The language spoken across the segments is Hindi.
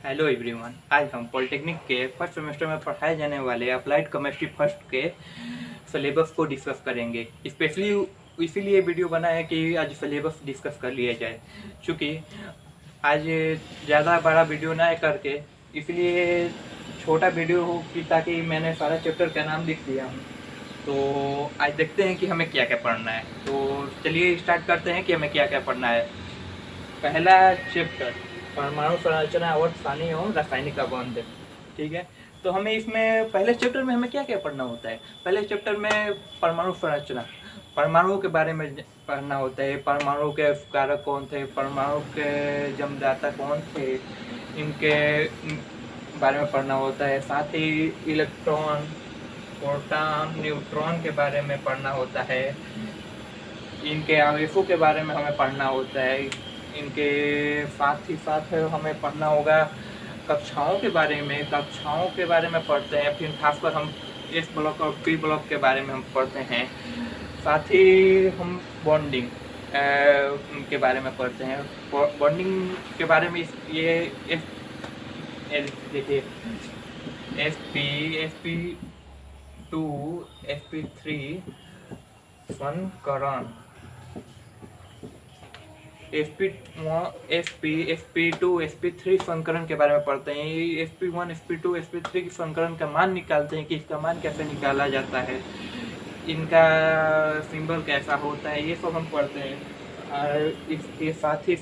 हेलो एवरीवन, आज हम पॉलिटेक्निक के फर्स्ट सेमेस्टर में पढ़ाए जाने वाले अप्लाइड केमिस्ट्री फर्स्ट के सिलेबस को डिस्कस करेंगे। स्पेशली इसीलिए वीडियो बना है कि आज सिलेबस डिस्कस कर लिया जाए, क्योंकि आज ज़्यादा बड़ा वीडियो ना करके इसलिए छोटा वीडियो हो कि ताकि मैंने सारा चैप्टर का नाम लिख दिया हूँ। तो आज देखते हैं कि हमें क्या क्या पढ़ना है। तो चलिए स्टार्ट करते हैं कि हमें क्या क्या पढ़ना है। पहला चैप्टर परमाणु संरचना और स्थानीय एवं रासायनिक संबंध। ठीक है, तो हमें इसमें पहले चैप्टर में हमें क्या क्या पढ़ना होता है। पहले चैप्टर में परमाणु संरचना, परमाणु के बारे में पढ़ना होता है। परमाणु के कारक कौन थे, परमाणु के जन्मदाता कौन थे, इनके बारे में पढ़ना होता है। साथ ही इलेक्ट्रॉन, प्रोटॉन, न्यूट्रॉन के बारे में पढ़ना होता है। इनके आवेशों के बारे में हमें पढ़ना होता है। इनके साथ ही साथ हमें पढ़ना होगा कक्षाओं के बारे में। कक्षाओं के बारे में पढ़ते हैं, फिर खासकर हम एस ब्लॉक और पी ब्लॉक के बारे में हम पढ़ते हैं। साथ ही हम बॉन्डिंग के बारे में पढ़ते हैं। बॉन्डिंग के बारे में ये देखिए sp2 sp3 संकरण, sp2 sp3 संकरण के बारे में पढ़ते हैं। sp1 sp2 sp3 की संकरण का मान निकालते हैं कि इसका मान कैसे निकाला जाता है, इनका सिंबल कैसा होता है, ये सब हम पढ़ते हैं। इसके साथ ही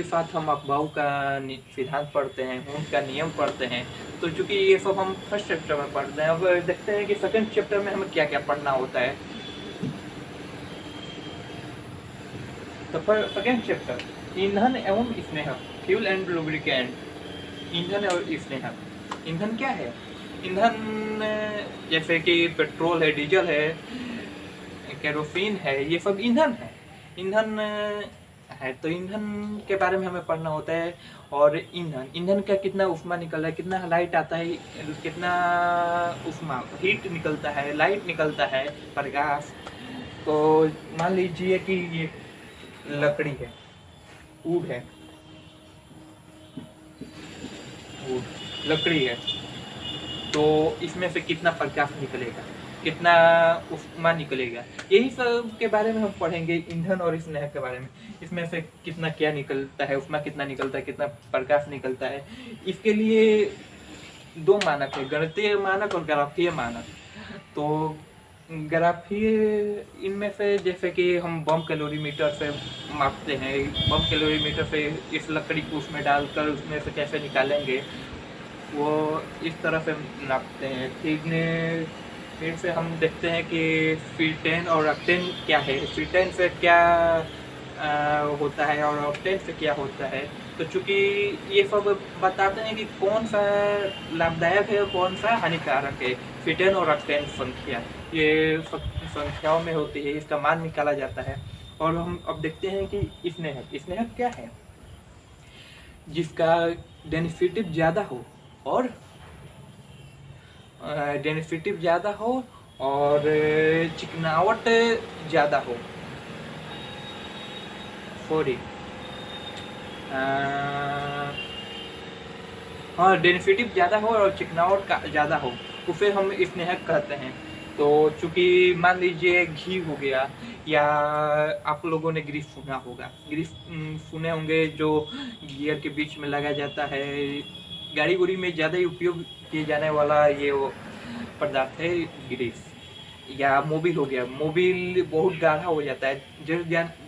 साथ हम अफबाऊ का सिद्धांत पढ़ते हैं, हून का नियम पढ़ते हैं। तो चूंकि ये सब हम फर्स्ट चैप्टर में पढ़ते हैं, अब देखते हैं कि सेकंड चैप्टर में हमें क्या क्या पढ़ना होता है। तो सेकंड चैप्टर ईंधन एवं स्नेहक, फ्यूल एंड लुब्रिकेंट। ईंधन और स्नेहक। ईंधन क्या है? ईंधन जैसे कि पेट्रोल है, डीजल है, केरोसिन है, ये सब ईंधन है। ईंधन है तो ईंधन के बारे में हमें पढ़ना होता है। और ईंधन का कितना उष्मा निकलता है, कितना लाइट आता है, कितना उष्मा हीट निकलता है, लाइट निकलता है, प्रकाश। तो मान लीजिए कि ये लकड़ी है, वुड है, लकड़ी है, तो इसमें से कितना प्रकाश निकलेगा, कितना उष्मा निकलेगा, यही सब के बारे में हम पढ़ेंगे। ईंधन और स्नेहक के बारे में, इसमें से कितना क्या निकलता है, उष्मा कितना निकलता है, कितना प्रकाश निकलता है। इसके लिए दो मानक है, गणितीय मानक और ग्राफीय मानक। तो ग्राफीय इनमें से जैसे कि हम बम कैलोरीमीटर से मापते हैं। बम कैलोरीमीटर से इस लकड़ी को उसमें डालकर उसमें से कैसे निकालेंगे, वो इस तरह से नापते हैं। फिर से हम देखते हैं कि फीटेन और ऑक्टेन क्या है, फीटेन से क्या होता है और ऑक्टेन से क्या होता है। तो चूँकि ये सब बताते हैं कि कौन सा लाभदायक है और कौन सा हानिकारक है। फीटेन और ऑक्टेन संख्या ये संख्याओं में होती है, इसका मान निकाला जाता है। और हम अब देखते हैं कि स्नेहक क्या है? जिसका डेंसिटी ज़्यादा हो और चिकनावट ज़्यादा हो। सॉरी, हाँ, डेंसिटी ज़्यादा हो और चिकनावट का ज़्यादा हो, उसे हम स्नेहक कहते हैं। तो चूँकि मान लीजिए घी हो गया, या आप लोगों ने ग्रीस सुना होगा, ग्रीस सुने होंगे, जो गियर के बीच में लगा जाता है। गाड़ी गुड़ी में ज़्यादा ही उपयोग किए जाने वाला ये वो पदार्थ है ग्रीस। या मोबिल हो गया, मोबिल बहुत गाढ़ा हो जाता है,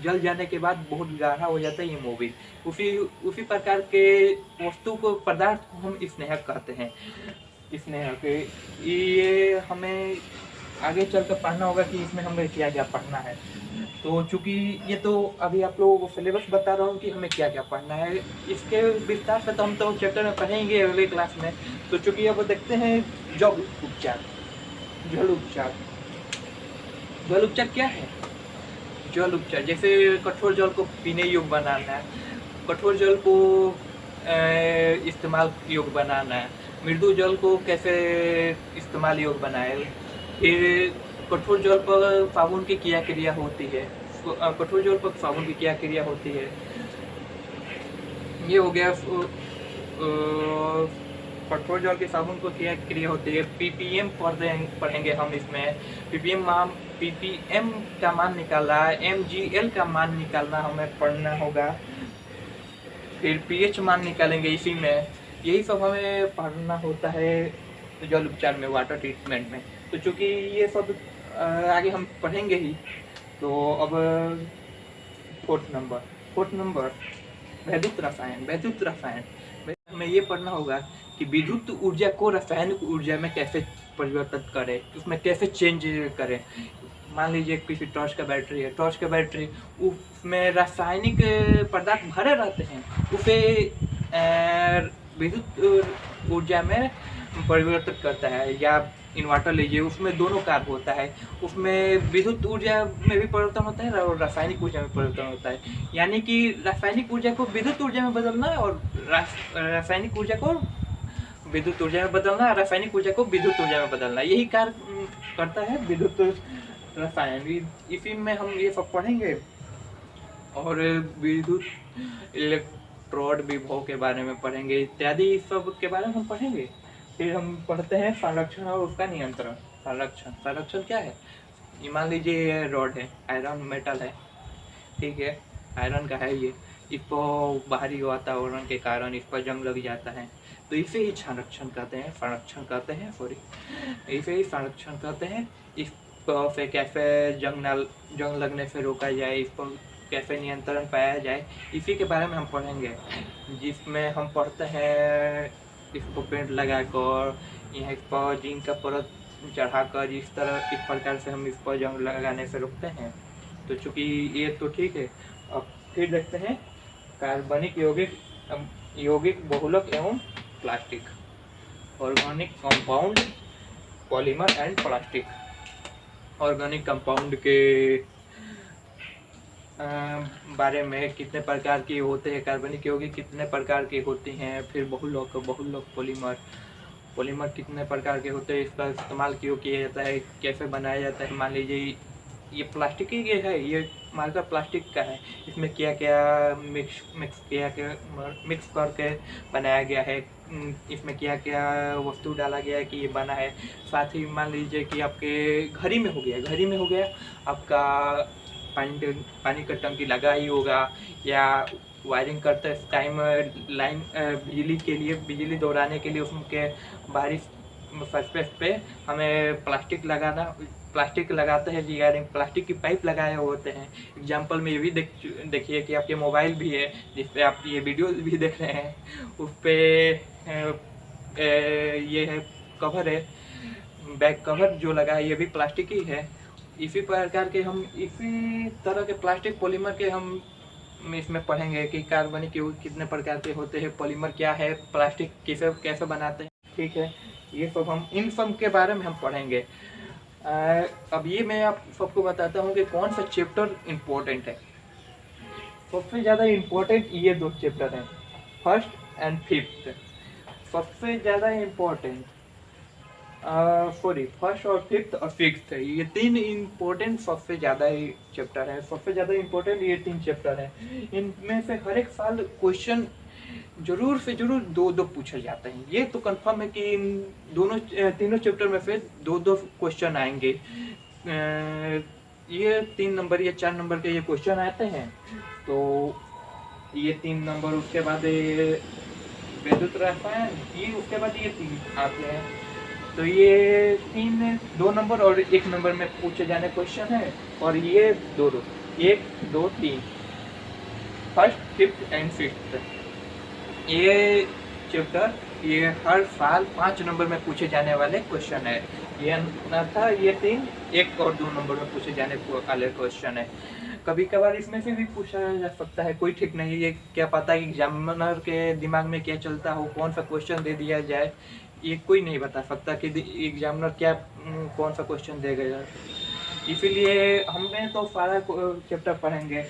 जल जाने के बाद बहुत गाढ़ा हो जाता है ये मोबिल। उसी प्रकार के वस्तु को, पदार्थ को हम स्नेहक कहते हैं। स्नेहक ये हमें आगे चलकर पढ़ना होगा कि इसमें हमें क्या क्या पढ़ना है। तो चूँकि ये तो अभी आप लोगों को सिलेबस बता रहा हूँ कि हमें क्या क्या पढ़ना है, इसके विस्तार से तो हम तो चैप्टर में पढ़ेंगे अगले क्लास में। तो चूँकि अब देखते हैं जल उपचार। जल उपचार क्या है? जल उपचार जैसे कठोर जल को पीने योग्य बनाना है, कठोर जल को इस्तेमाल योग्य बनाना है, मृदु जल को कैसे इस्तेमाल योग्य बनाए। फिर कठोर जल पर साबुन की क्या क्रिया होती है, कठोर जल पर साबुन की क्या क्रिया होती है। ये हो गया कठोर जल के साबुन को क्या क्रिया होती है। पीपीएम पढ़ेंगे हम इसमें। पीपीएम का मान निकालना है, एमजीएल का मान निकालना हमें पढ़ना होगा, फिर पीएच मान निकालेंगे इसी में। यही सब हमें पढ़ना होता है जल उपचार में, वाटर ट्रीटमेंट में। तो चूँकि ये सब आगे हम पढ़ेंगे ही, तो अब फोर्थ नंबर वैद्युत रसायन। हमें ये पढ़ना होगा कि विद्युत ऊर्जा को रासायनिक ऊर्जा में कैसे परिवर्तित करें, उसमें कैसे चेंज करें। मान लीजिए किसी टॉर्च का बैटरी है, उसमें रासायनिक पदार्थ भरे रहते हैं, उसे विद्युत ऊर्जा में परिवर्तित करता है। या इन्वर्टर लीजिए, उसमें दोनों कार्य होता है, उसमें विद्युत ऊर्जा में भी परिवर्तन होता है और रासायनिक ऊर्जा में परिवर्तन होता है। यानी कि रासायनिक ऊर्जा को विद्युत ऊर्जा में बदलना और रासायनिक ऊर्जा को विद्युत ऊर्जा में बदलना, रासायनिक ऊर्जा को विद्युत ऊर्जा में बदलना, यही कार्य करता है विद्युत रसायन। इसी में हम ये सब पढ़ेंगे। और विद्युत इलेक्ट्रोड विभव के बारे में पढ़ेंगे, इत्यादि सब के बारे में हम पढ़ेंगे। फिर हम पढ़ते हैं संरक्षण और उसका नियंत्रण। संरक्षण क्या है। मान लीजिए ये रॉड है, आयरन मेटल है, ठीक है, आयरन का है ये, इसको बाहरी वातावरण के कारण इस पर जंग लग जाता है, तो इसे ही संरक्षण कहते हैं। इसे ही संरक्षण कहते हैं। इस पे कैसे जंग लगने से रोका जाए, इस पर कैसे नियंत्रण पाया जाए, इसी के बारे में हम पढ़ेंगे। जिसमें हम पढ़ते हैं इसको पेंट लगाकर, यहाँ इस पर जिंक का परत चढ़ाकर, इस प्रकार से हम इस पर जंग लगाने से रोकते हैं। तो चूँकि ये तो ठीक है। अब फिर देखते हैं कार्बनिक यौगिक बहुलक एवं plastic, organic compound, polymer and plastic. Organic compound के बारे में कितने प्रकार के होते हैं, कार्बनिक यौगिक कितने प्रकार के होते हैं, फिर बहुलक पॉलीमर कितने प्रकार के होते हैं, इसका इस्तेमाल क्यों किया जाता है, कैसे बनाया जाता है। मान लीजिए ये प्लास्टिक ही है, ये मार्कर प्लास्टिक का है, इसमें क्या क्या मिक्स करके बनाया गया है, इसमें क्या क्या वस्तु डाला गया है कि ये बना है। साथ ही मान लीजिए कि आपके घड़ी में हो गया आपका पानी का टंकी लगा ही होगा, या वायरिंग करते टाइम लाइन बिजली दौड़ाने के लिए उसके बाहरी सरफेस पे हमें प्लास्टिक लगाते हैं। रिगार्डिंग प्लास्टिक की पाइप लगाए होते हैं। एग्जाम्पल में ये भी देखिए कि आपके मोबाइल भी है जिस पे आप ये वीडियो भी देख रहे हैं, उस पर ये है कवर है, बैक कवर जो लगा है ये भी प्लास्टिक ही है। इसी प्रकार के हम इसी तरह के प्लास्टिक पॉलीमर के हम इसमें पढ़ेंगे कि कार्बनिक यौगिक कितने प्रकार के होते हैं, पॉलीमर क्या है, प्लास्टिक कैसे बनाते हैं, ठीक है। ये सब हम इन सब के बारे में हम पढ़ेंगे। अब ये मैं आप सबको बताता हूँ कि कौन सा चैप्टर इम्पोर्टेंट है। सबसे ज़्यादा इम्पोर्टेंट ये दो चैप्टर हैं, फर्स्ट एंड फिफ्थ। सबसे ज़्यादा इम्पोर्टेंट फर्स्ट और फिफ्थ और सिक्स्थ, ये तीन इम्पोर्टेंट सबसे ज़्यादा चैप्टर है। सबसे ज़्यादा इम्पोर्टेंट ये तीन चैप्टर है। इनमें से हर एक साल क्वेश्चन जरूर से जरूर दो पूछे जाते हैं। ये तो कंफर्म है कि इन तीनों चैप्टर में से दो क्वेश्चन आएंगे। ये 3 नंबर या 4 नंबर के ये क्वेश्चन आते हैं। तो ये 3 नंबर, उसके बाद विद्युत रसायन, ये उसके बाद ये 3 आते हैं। तो ये 2 नंबर और 1 नंबर में पूछे जाने क्वेश्चन है। और ये 1 2 3 फर्स्ट, फिफ्थ एंड सिक्स्थ, ये चैप्टर ये हर साल 5 नंबर में पूछे जाने वाले क्वेश्चन है। ये ना था, ये 3 1 और 2 नंबर में पूछे जाने वाले क्वेश्चन है। कभी कभार इसमें से भी पूछा जा सकता है, कोई ठीक नहीं। ये क्या पता है एग्जामिनर के दिमाग में क्या चलता हो, कौन सा क्वेश्चन दे दिया जाए, ये कोई नहीं बता सकता कि एग्जामिनर कौन सा क्वेश्चन देगा। इसीलिए हमने तो सारा चैप्टर पढ़ेंगे।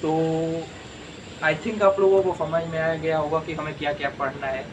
तो आई थिंक आप लोगों को समझ में आ गया होगा कि हमें क्या क्या पढ़ना है।